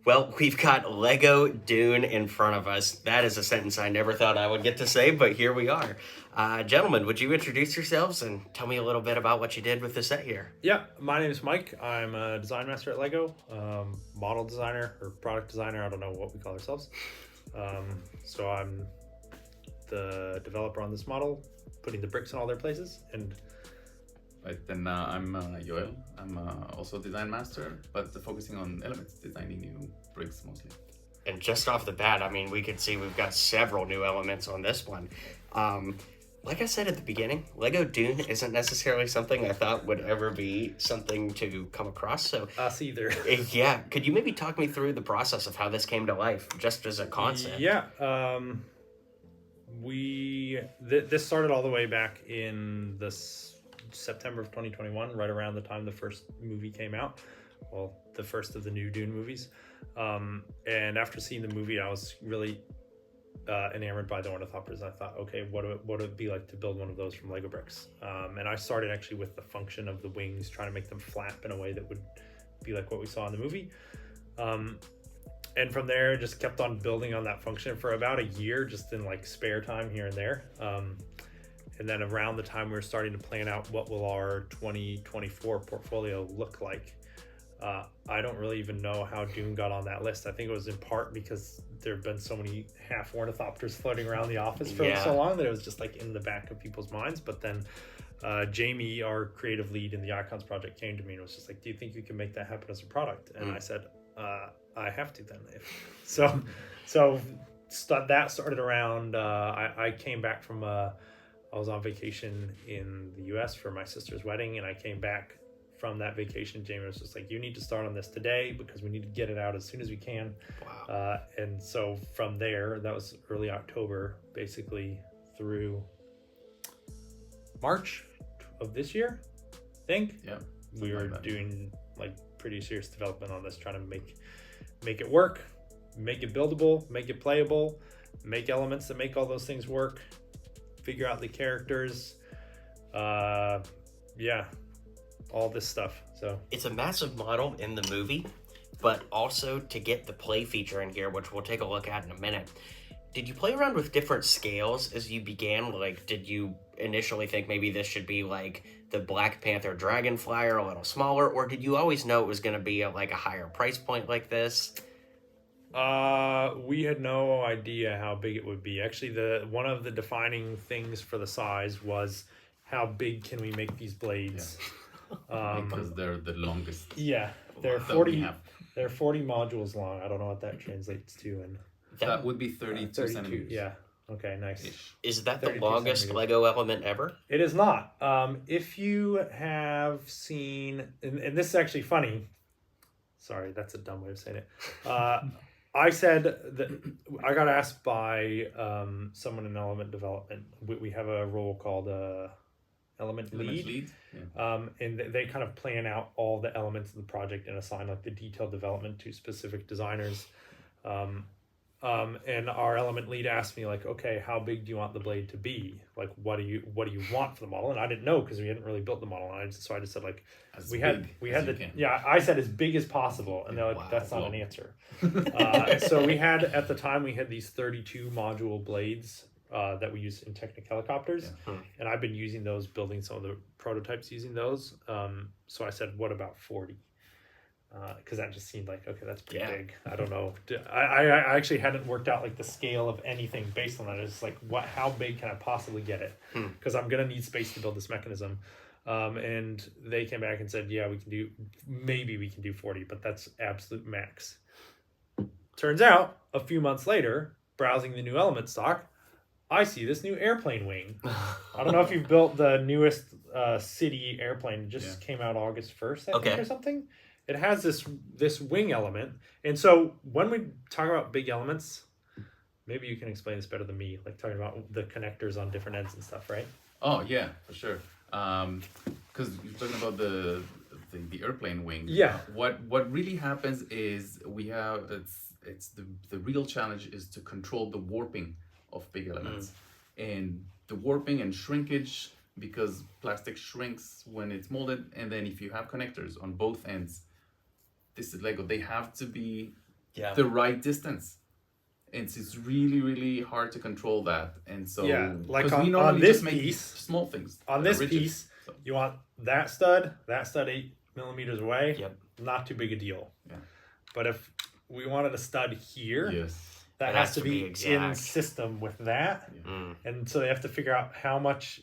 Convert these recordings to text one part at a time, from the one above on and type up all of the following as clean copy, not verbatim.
Well, we've got Lego Dune in front of us. That is a sentence I never thought I would get to say, but here we are. Gentlemen, would you introduce yourselves and tell me a little bit about what you did with the set here? Yeah, my name is Mike. I'm a design master at LEGO, model designer or product designer. I don't know what we call ourselves. So I'm the developer on this model, putting the bricks in all their places. And Right, then I'm Joel. I'm also a design master, but focusing on elements, designing new bricks mostly. And just off the bat, I mean, we can see we've got several new elements on this one. Like I said at the beginning, Lego Dune isn't necessarily something I thought would ever be something to come across. So, us either. Yeah, could you maybe talk me through the process of how this came to life, just as a concept? Yeah. This started all the way back in September of 2021, right around the time the first movie came out. Well, the first of the new Dune movies. And after seeing the movie, I was really enamored by the ornithopters. And I thought, okay, what would it be like to build one of those from Lego bricks? And I started actually with the function of the wings, trying to make them flap in a way that would be like what we saw in the movie. And from there, just kept on building on that function for about a year, just in like spare time here and there. And then around the time we were starting to plan out what will our 2024 portfolio look like, I don't really even know how Dune got on that list. I think it was in part because there have been so many half ornithopters floating around the office for so long that it was just like in the back of people's minds. But then Jamie, our creative lead in the Icons project, came to me and was just like, do you think you can make that happen as a product? And I said, I have to then. That started around, I came back from, I was on vacation in the US for my sister's wedding, and I came back from that vacation. Jamie was just like, you need to start on this today because we need to get it out as soon as we can. Wow. And so from there, that was early October, basically through March of this year, I think. Yeah. We were doing like pretty serious development on this, trying to make it work, make it buildable, make it playable, make elements that make all those things work, figure out the characters, all this stuff. So it's a massive model in the movie, but also to get the play feature in here, which we'll take a look at in a minute. Did you play around with different scales as you began? Like, did you initially think maybe this should be like the Black Panther Dragonflyer, a little smaller, or did you always know it was going to be at like a higher price point like this? We had no idea how big it would be. Actually, one of the defining things for the size was how big can we make these blades? Yeah. Because they're the longest. Yeah, they're 40 modules long. I don't know what that translates to, and that would be 32 centimeters. Yeah. Okay, nice. Is that the longest Lego element ever? It is not. If you have seen, and this is actually funny. Sorry, that's a dumb way of saying it. I said that I got asked by someone in element development. We have a role called element lead. Yeah. And they kind of plan out all the elements of the project and assign like the detailed development to specific designers. And our element lead asked me like, okay, how big do you want the blade to be? Like, what do you want for the model? And I didn't know because we hadn't really built the model. And so I just said like, I said as big as possible. And they're like, that's not an answer. So we had, at the time, we had these 32 module blades that we use in Technic helicopters. Yeah. And I've been using those, building some of the prototypes using those. So I said, what about 40? Because that just seemed like, okay, that's pretty big. I don't know. I actually hadn't worked out like the scale of anything based on that. It's like, how big can I possibly get it? Because I'm going to need space to build this mechanism. And they came back and said, yeah, maybe we can do 40, but that's absolute max. Turns out, a few months later, browsing the new element stock, I see this new airplane wing. I don't know if you've built the newest city airplane. It just came out August 1st, I think, or something. It has this wing element. And so when we talk about big elements, maybe you can explain this better than me, like talking about the connectors on different ends and stuff, right? Oh, yeah, for sure. Because you're talking about the airplane wing. Yeah. What really happens is it's the real challenge is to control the warping of big elements. And the warping and shrinkage, because plastic shrinks when it's molded, and then if you have connectors on both ends, this is Lego, they have to be the right distance. And it's really, really hard to control that. And so, like on this piece, small things. On this piece, you want that stud 8 millimeters away. Yep. Not too big a deal. Yeah. But if we wanted a stud here, that it has to be in system with that. And so they have to figure out how much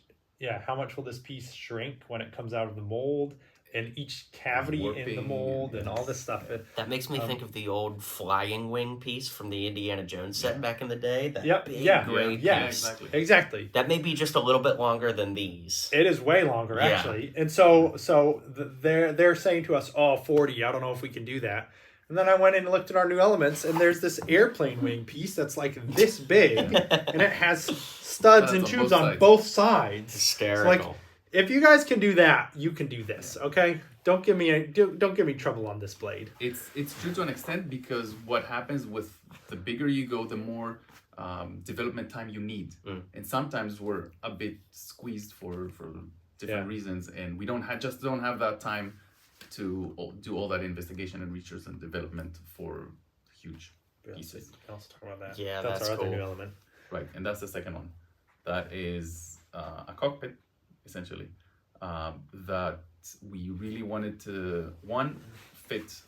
will this piece shrink when it comes out of the mold, and each cavity in the mold and all this stuff. That makes me think of the old flying wing piece from the Indiana Jones set back in the day. That big gray piece. Exactly. That may be just a little bit longer than these. It is way longer, actually. And so they're saying to us, 40, I don't know if we can do that. And then I went in and looked at our new elements, and there's this airplane wing piece that's like this big, and it has studs and tubes on both sides. Hysterical. So if you guys can do that, you can do this. Okay, don't give me trouble on this blade. It's true to an extent, because what happens with the bigger you go, the more development time you need, and sometimes we're a bit squeezed for different reasons, and we don't have that time to do all that investigation and research and development for huge pieces. Let's talk about that. Yeah, that's our cool. other new element. Right, and that's the second one. That is a cockpit, essentially, that we really wanted to, one, fit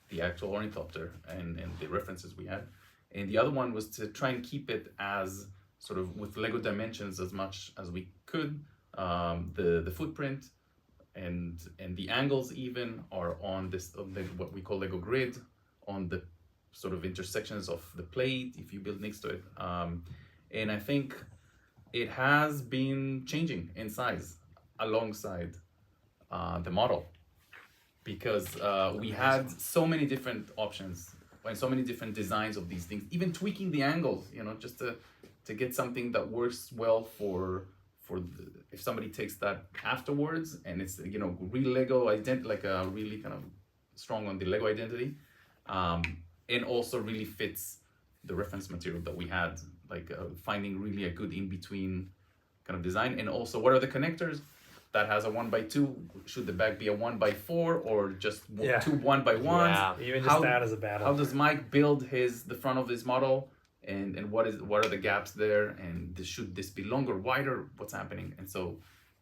the actual ornithopter and the references we had, and the other one was to try and keep it as sort of with Lego dimensions as much as we could. The footprint and the angles even are on what we call Lego grid, on the sort of intersections of the plate if you build next to it, and I think it has been changing in size alongside the model, because we had so many different options and so many different designs of these things, even tweaking the angles, just to get something that works well for if somebody takes that afterwards, and it's real Lego identity, like a really kind of strong on the Lego identity, and also really fits the reference material that we had, like finding really a good in-between kind of design. And also, what are the connectors? That has a 1x2. Should the back be a 1x4 or just two 1x1s? Yeah, even just that is a battle. How does Mike build the front of this model? And what are the gaps there? And should this be longer, wider? What's happening? And so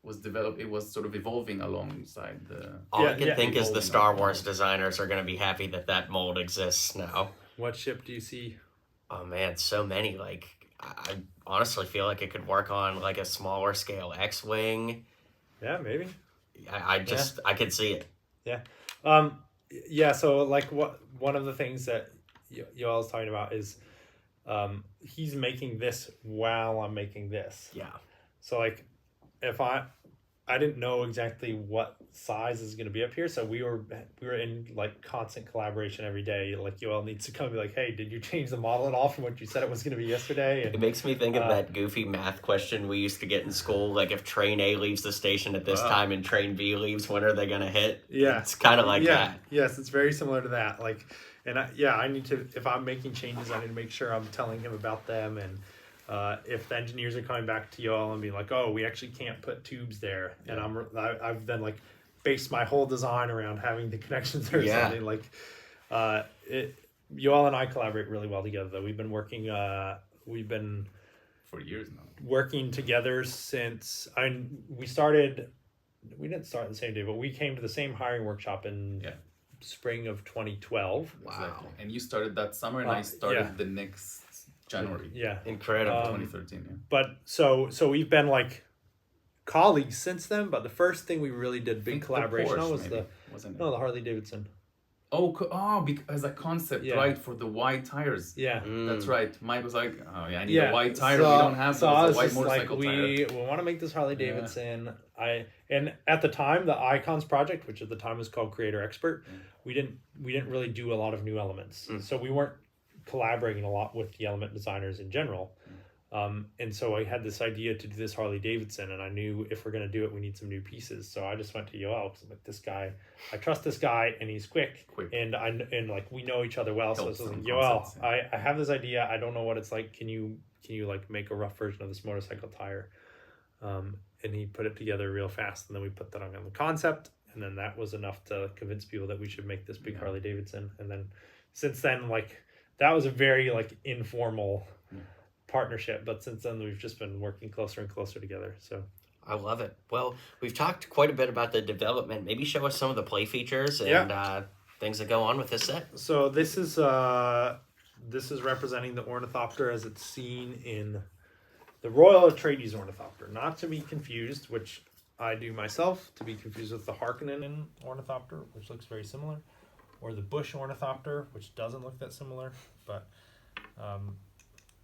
it was sort of evolving alongside the... All I can think is the Star Wars designers are going to be happy that mold exists now. What ship do you see? Oh man, so many. Like, I honestly feel like it could work on like a smaller scale X-Wing. Yeah, maybe. I could see it. Yeah. So like one of the things that Yoel was talking about is he's making this while I'm making this. Yeah. So like if I didn't know exactly what size is going to be up here, so we were in like constant collaboration every day. Like Yoel needs to come and be like, hey, did you change the model at all from what you said it was going to be yesterday? And it makes me think of that goofy math question we used to get in school, like if train A leaves the station at this time and train B leaves, when are they going to hit? Yeah, it's kind of like that. Yes, it's very similar to that. Like, and I need to, if I'm making changes, I need to make sure I'm telling him about them. And if the engineers are coming back to y'all and being like, oh, we actually can't put tubes there, and I've then like based my whole design around having the connections there. Yeah. Something like Yoel and I collaborate really well together, though. We've been for years now working together since we didn't start the same day, but we came to the same hiring workshop in spring of 2012. Wow. Exactly. And you started that summer, and I started the next January. Yeah. Incredible. 2013, yeah. But so we've been like colleagues since then, but the first thing we really did big collaboration on was the Harley Davidson. As a concept, right, for the wide tires. Yeah. That's right. Mike was like, I need a wide tire. We don't have a white motorcycle tire. We want to make this Harley Davidson. And at the time, the Icons project, which at the time was called Creator Expert, we didn't really do a lot of new elements. So we weren't collaborating a lot with the element designers in general. And so I had this idea to do this Harley Davidson, and I knew if we're going to do it, we need some new pieces. So I just went to Yoel because I'm like, this guy, I trust this guy, and he's quick. And like we know each other well. So I was like, Yoel, I have this idea. I don't know what it's like. Can you like make a rough version of this motorcycle tire? And he put it together real fast, and then we put that on the concept, and then that was enough to convince people that we should make this big Harley Davidson. And then since then, like, that was a very like informal partnership, but since then we've just been working closer and closer together. So I love it. Well, we've talked quite a bit about the development. Maybe show us some of the play features and things that go on with this set. So this is representing the Ornithopter as it's seen in the Royal Atreides Ornithopter, not to be confused, which I do myself, to be confused with the Harkonnen Ornithopter, which looks very similar, or the Bush Ornithopter, which doesn't look that similar, but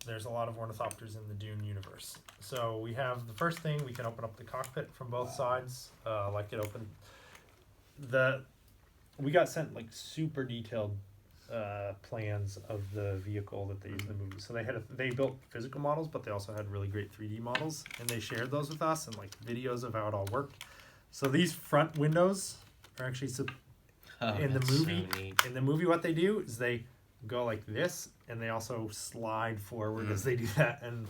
there's a lot of ornithopters in the Dune universe. So we have the first thing, we can open up the cockpit from both sides, like it opened. We got sent like super detailed plans of the vehicle that they used in the movie. So they built physical models, but they also had really great 3D models, and they shared those with us and like videos of how it all worked. So these front windows are actually in the movie. So in the movie, what they do is they go like this, and they also slide forward as they do that. And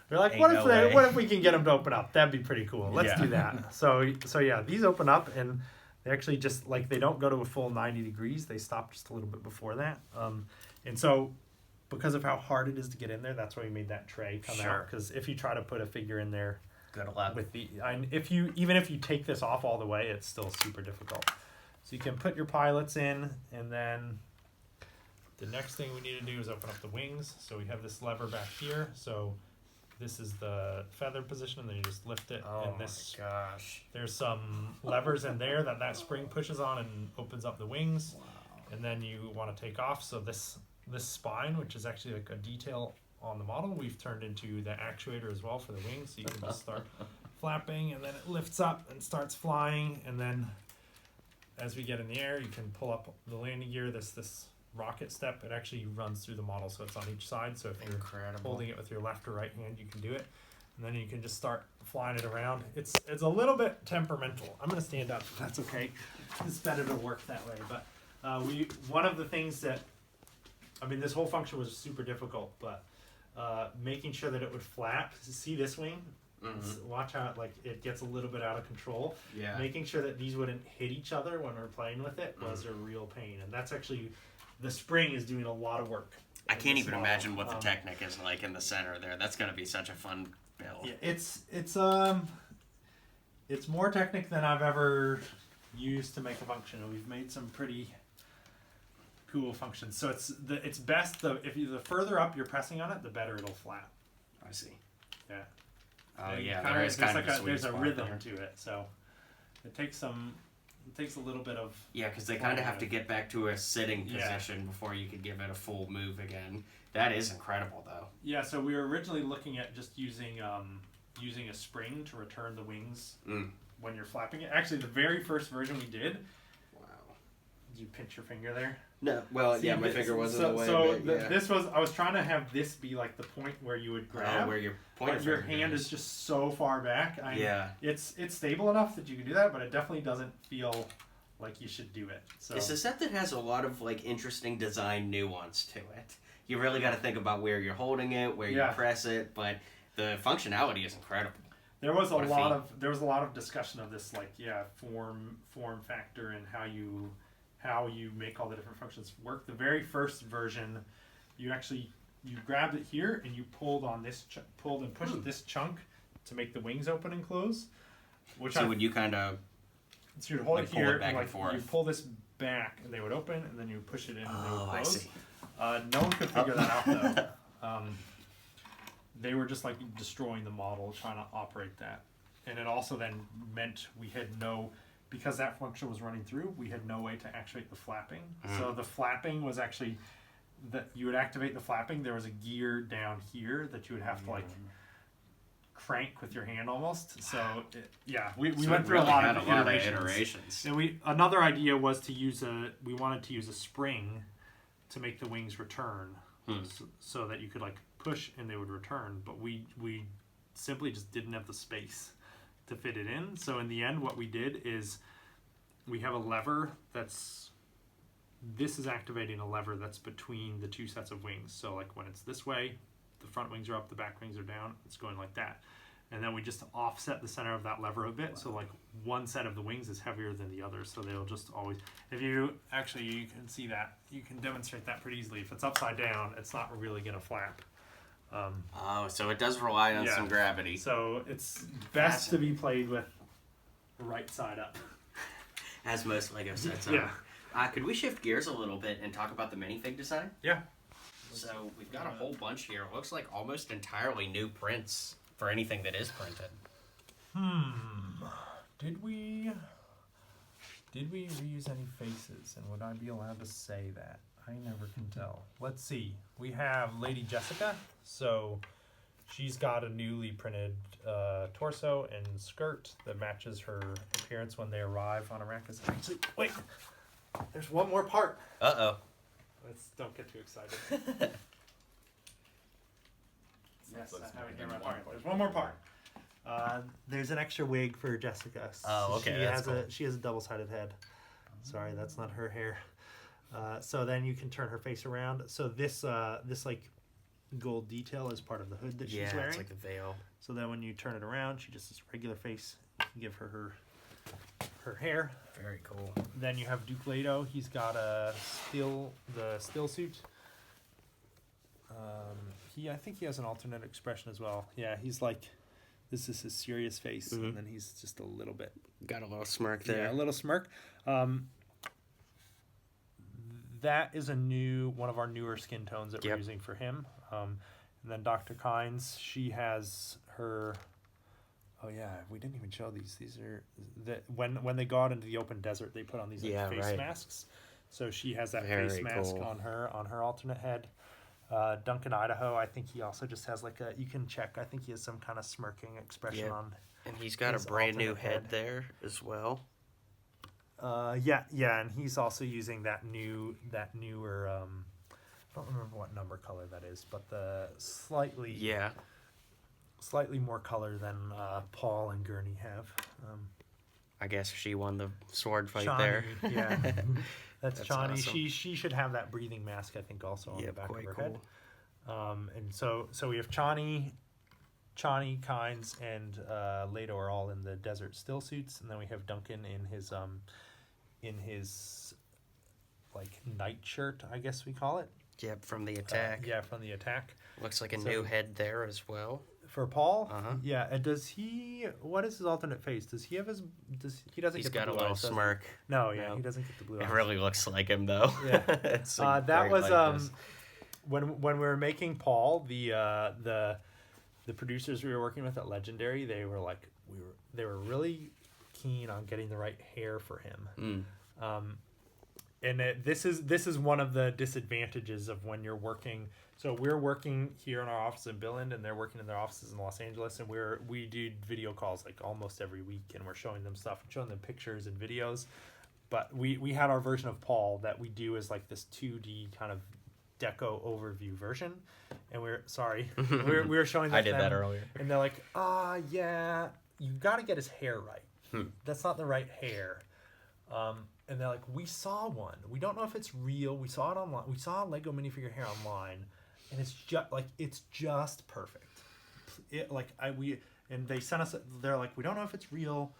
they're like, what if we can get them to open up? That'd be pretty cool. Let's do that. So yeah, these open up, and they actually just like, they don't go to a full 90 degrees. They stop just a little bit before that. And so because of how hard it is to get in there, that's why we made that tray come out. Because if you try to put a figure in there, good luck. Even if you take this off all the way, it's still super difficult. So you can put your pilots in, and then the next thing we need to do is open up the wings. So we have this lever back here. So this is the feather position, and then you just lift it. Oh and my gosh. There's some levers in there that spring pushes on and opens up the wings. Wow. And then you want to take off. So this spine, which is actually like a detail on the model, we've turned into the actuator as well for the wings. So you can just start flapping, and then it lifts up and starts flying. And then as we get in the air, you can pull up the landing gear. This rocket step, it actually runs through the model, so it's on each side. So if you're holding it with your left or right hand, you can do it, and then you can just start flying it around. It's a little bit temperamental. I'm gonna stand up if that's okay. It's better to work that way. But one of the things that, I mean, this whole function was super difficult, but making sure that it would flap. See this wing? Watch how it gets a little bit out of control. Yeah. Making sure that these wouldn't hit each other when we're playing with it was a real pain, and that's actually, the spring is doing a lot of work. I can't even imagine what the Technic is like in the center there. That's going to be such a fun build. Yeah, it's more Technic than I've ever used to make a function. We've made some pretty cool functions. So it's best if the further up you're pressing on it, the better it'll flap. I see. Yeah. Oh yeah, there's a rhythm to it. So it takes a little bit of... Yeah, because they kind of have to get back to a sitting position before you could give it a full move again. That is incredible, though. Yeah, so we were originally looking at just using a spring to return the wings when you're flapping it. Actually, the very first version we did... Wow. Did you pinch your finger there? No, well, see, my finger wasn't the way. So this was... I was trying to have this be like the point where you would grab. Where your pointer but your hand is just so far back. It's stable enough that you can do that, but it definitely doesn't feel like you should do it. So it's a set that has a lot of interesting design nuance to it. You really got to think about where you're holding it, where you press it, but the functionality is incredible. There was a lot of discussion of this, form factor and how you make all the different functions work. The very first version, you grabbed it here and you pulled on this, pulled and pushed this chunk to make the wings open and close. Would you kind of... So you'd hold it here, and you pull this back, and they would open, and then you push it in, and they would close. I see. No one could figure that out, though. They were just destroying the model, trying to operate that. And it also then meant we had because that function was running through, we had no way to actuate the flapping. So the flapping was actually, that you would activate the flapping, there was a gear down here that you would have to crank with your hand almost. So we went through a lot of iterations. And another idea was we wanted to use a spring to make the wings return, so that you could push and they would return. But we simply just didn't have the space to fit it in. So in the end, what we did is we have a lever this is activating a lever that's between the two sets of wings. So when it's this way, the front wings are up, the back wings are down. It's going like that. and then we just offset the center of that lever a bit. So like one set of the wings is heavier than the other, so they'll just always. If you actually, you can see that, you can demonstrate that pretty easily. If it's upside down, it's not really gonna flap. So it does rely on some gravity. So it's best to be played with the right side up. As most Lego sets are. Yeah. Could we shift gears a little bit and talk about the minifig design? Yeah. So we've got a whole bunch here. It looks like almost entirely new prints for anything that is printed. Did we reuse any faces, and would I be allowed to say that? I never can tell. Let's see. We have Lady Jessica. So she's got a newly printed torso and skirt that matches her appearance when they arrive on Arrakis. Actually, wait. There's one more part. Uh-oh. Don't get too excited. Yes, I have it here in my pocket. There's one more part. There's an extra wig for Jessica. Oh, okay. She has a double-sided head. Sorry, that's not her hair. So then you can turn her face around. So this like gold detail is part of the hood that she's wearing. Yeah, it's like the veil. So then when you turn it around, she just has a regular face. You can give her hair. Very cool. Then you have Duke Leto. He's got the still suit. I think he has an alternate expression as well. Yeah, he's like, this is his serious face, and then he's just a little bit. Got a little smirk there. Yeah, a little smirk. That is one of our newer skin tones that we're using for him. And then Dr. Kynes, she has her. Oh yeah, we didn't even show these. These are when they go out into the open desert, they put on these face masks. So she has that face mask on her alternate head. Duncan Idaho, I think he also just has like you can check. I think he has some kind of smirking expression on. And he's got a brand new head there as well. And he's also using that newer. I don't remember what number color that is, but the slightly more color than Paul and Gurney have. I guess she won the sword fight Chani, there. Yeah, that's Chani. Awesome. She should have that breathing mask, I think, also on the back of her head. Cool. And so we have Chani, Kynes, and Leto are all in the desert still suits, and then we have Duncan in his like night shirt, I guess we call it. Yep, from the attack. From the attack. Looks like a new head there as well. For Paul? Uh-huh. Yeah, and does he... What is his alternate face? Does he have his... He doesn't He's get the blue got a little smirk. No, he doesn't get the blue eyes. It really looks like him, though. Yeah. That was... when we were making Paul, the producers we were working with at Legendary, they were like... They were really keen on getting the right hair for him. And this is one of the disadvantages of when you're working. So we're working here in our office in Billund, and they're working in their offices in Los Angeles, and we do video calls like almost every week, and we're showing them stuff, showing them pictures and videos. But we had our version of Paul that we do as like this 2D kind of deco overview version, and we were showing them. I did that earlier, and they're like, yeah, you got to get his hair right. That's not the right hair. And they're like, we saw one. We don't know if it's real. We saw it online. We saw Lego minifigure hair online, and it's just perfect. And they sent us. They're like, we don't know if it's real.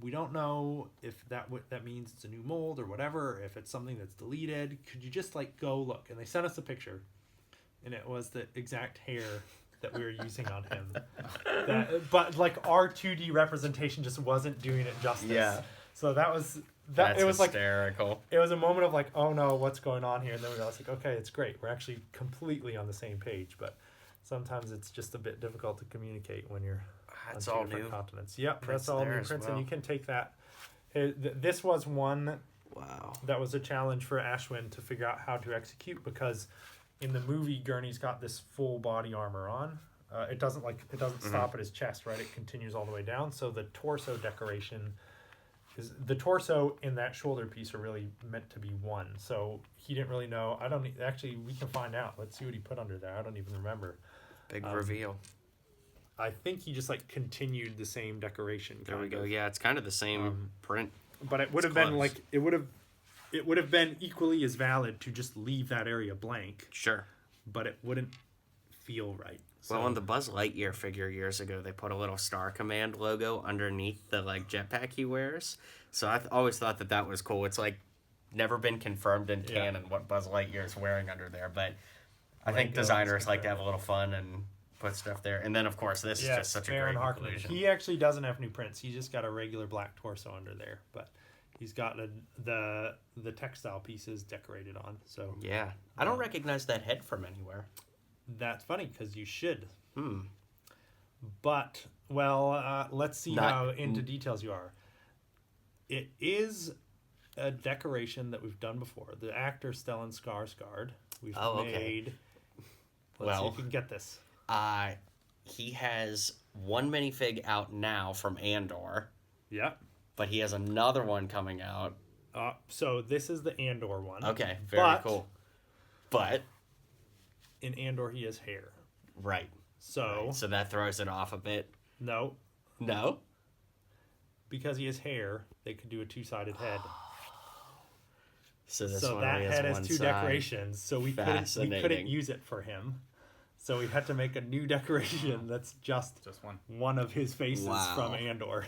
We don't know if that means it's a new mold or whatever. Or if it's something that's deleted. Could you just like go look? And they sent us a picture, and it was the exact hair that we were using on him. But like our 2D representation just wasn't doing it justice. Yeah. So that was. It was hysterical. Like it was a moment of like, oh no, what's going on here? And then we were like, okay, it's great. We're actually completely on the same page, but sometimes it's just a bit difficult to communicate when you're on two different continents. Yep, that's all new prints, and you can take that. This was one that was a challenge for Ashwin to figure out how to execute, because in the movie Gurney's got this full body armor on. It doesn't stop at his chest, right? It continues all the way down. So the torso decoration. The torso and that shoulder piece are really meant to be one. So he didn't really know. We can find out. Let's see what he put under there. I don't even remember. Big reveal. I think he just like continued the same decoration. There we go. Yeah, it's kind of the same print. But it would have been like it would have been equally as valid to just leave that area blank. Sure. But it wouldn't feel right. So, Well, on the Buzz Lightyear figure years ago, they put a little Star Command logo underneath the like jetpack he wears. So I always thought that was cool. It's like never been confirmed in canon what Buzz Lightyear is wearing under there, but I think designers like to have a little fun and put stuff there. And then of course this is just such a great inclusion. He actually doesn't have new prints. He just got a regular black torso under there, but he's got the textile pieces decorated on. So yeah, I don't recognize that head from anywhere. That's funny because you should. But well, let's see how into details you are. It is a decoration that we've done before. The actor Stellan Skarsgård. We've made. Let's see if you can get this. He has one minifig out now from Andor. Yep. But he has another one coming out. So this is the Andor one. Okay, very cool. But in Andor, he has hair. Right. So that throws it off a bit. No. No? Because he has hair, they could do a two-sided head. So that head has two decorations, so we couldn't use it for him. So we had to make a new decoration that's just one of his faces from Andor.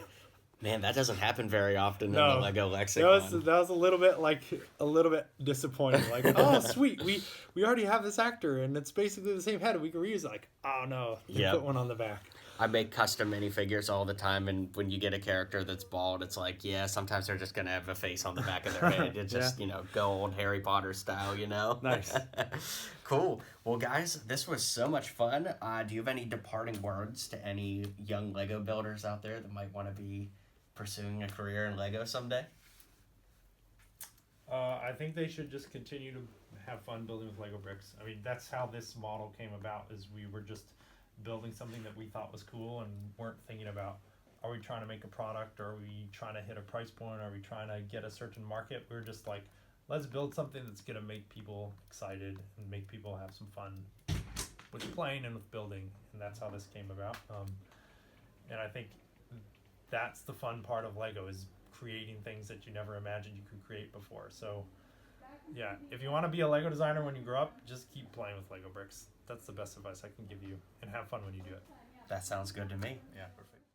Man, that doesn't happen very often in the Lego lexicon. That was a little bit disappointing. Like, oh sweet, we already have this actor and it's basically the same head and we can reuse it. Like, oh no, they put one on the back. I make custom minifigures all the time, and when you get a character that's bald, it's like, yeah, sometimes they're just gonna have a face on the back of their head. It's just go old Harry Potter style, Nice. Cool. Well, guys, this was so much fun. Do you have any departing words to any young Lego builders out there that might want to be pursuing a career in Lego someday? I think they should just continue to have fun building with Lego bricks. I mean, that's how this model came about, is we were just building something that we thought was cool and weren't thinking about, are we trying to make a product, or are we trying to hit a price point, are we trying to get a certain market? We're just like, let's build something that's going to make people excited and make people have some fun with playing and with building, and that's how this came about. And I think that's the fun part of Lego, is creating things that you never imagined you could create before. So yeah, if you want to be a Lego designer when you grow up, just keep playing with Lego bricks. That's the best advice I can give you, and have fun when you do it. That sounds good to me. Yeah, perfect.